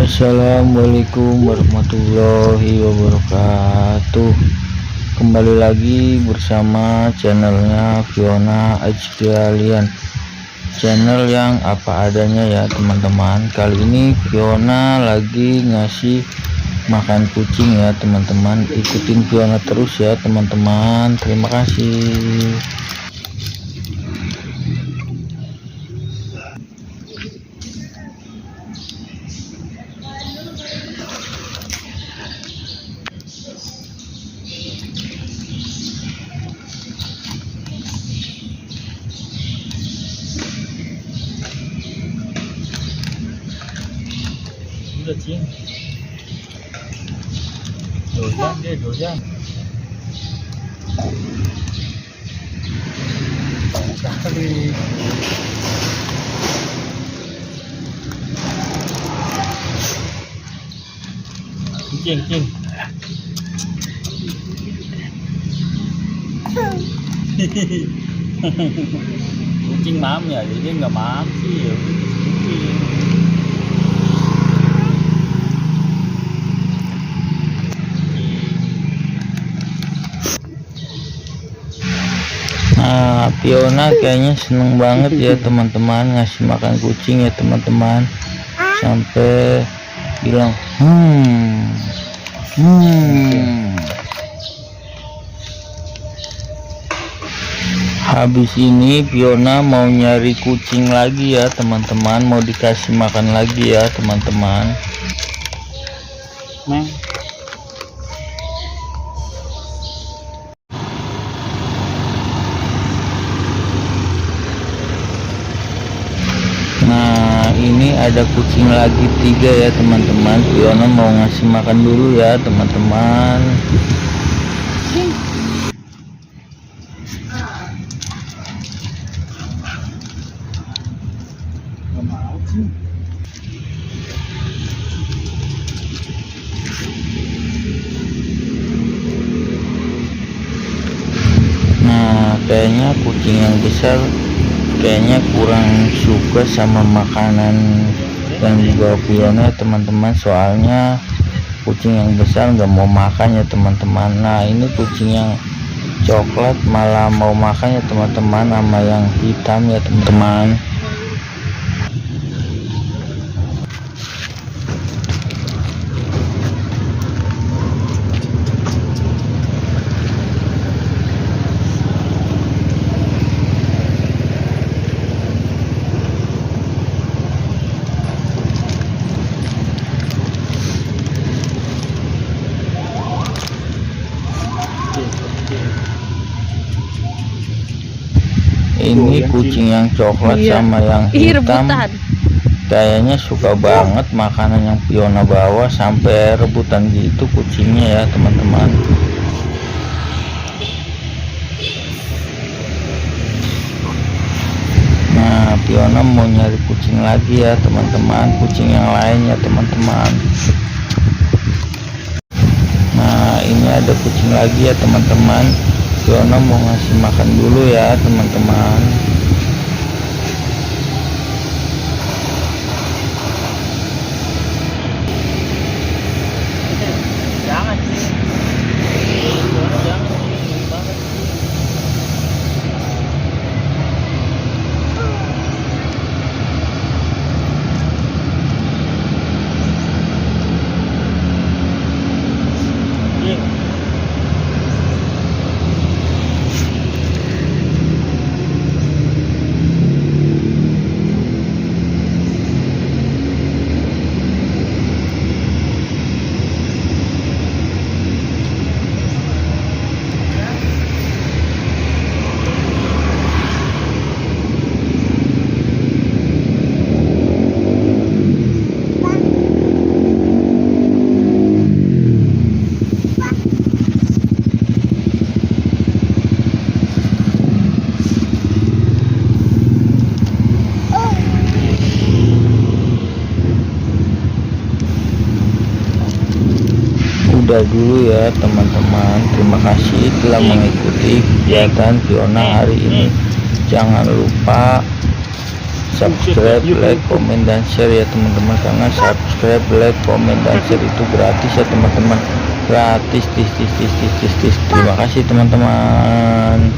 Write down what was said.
Assalamualaikum warahmatullahi wabarakatuh. Kembali lagi bersama channelnya Fiona Ajrialian, channel yang apa adanya ya teman-teman. Kali ini Fiona lagi ngasih makan kucing ya teman-teman. Ikutin Fiona terus ya teman-teman. Terima kasih. Udah cing, doyan dia doyan. Sekali. Cing. Kucing mam ya, jadi nggak mam sih ya. Kucing. Nah, Fiona kayaknya seneng banget ya teman-teman ngasih makan kucing ya teman-teman, sampai bilang Habis ini Fiona mau nyari kucing lagi ya teman-teman, mau dikasih makan lagi ya teman-teman. Nah, ini ada kucing lagi 3 ya teman-teman. Fiona mau ngasih makan dulu ya teman-teman. Nah, kayaknya kucing yang besar kayaknya kurang suka sama makanan yang dibawa Fiona teman-teman, soalnya kucing yang besar nggak mau makan ya teman-teman. Nah, ini kucing yang coklat malah mau makan ya teman-teman, sama yang hitam ya teman-teman. Ini kucing yang coklat sama yang hitam kayaknya suka banget makanan yang Fiona bawa, sampai rebutan gitu kucingnya ya teman-teman. Nah, Fiona mau nyari kucing lagi ya teman-teman, kucing yang lain ya teman-teman. Nah, ini ada kucing lagi ya teman-teman. Fiona mau ngasih makan dulu ya teman-teman. Jangan sih. Jangan banget sih. Udah dulu ya teman-teman, terima kasih telah mengikuti kegiatan Fiona hari ini. Jangan lupa subscribe, like, komen, dan share ya teman-teman, karena subscribe, like, komen, dan share itu gratis ya teman-teman, gratis. Terima kasih teman-teman.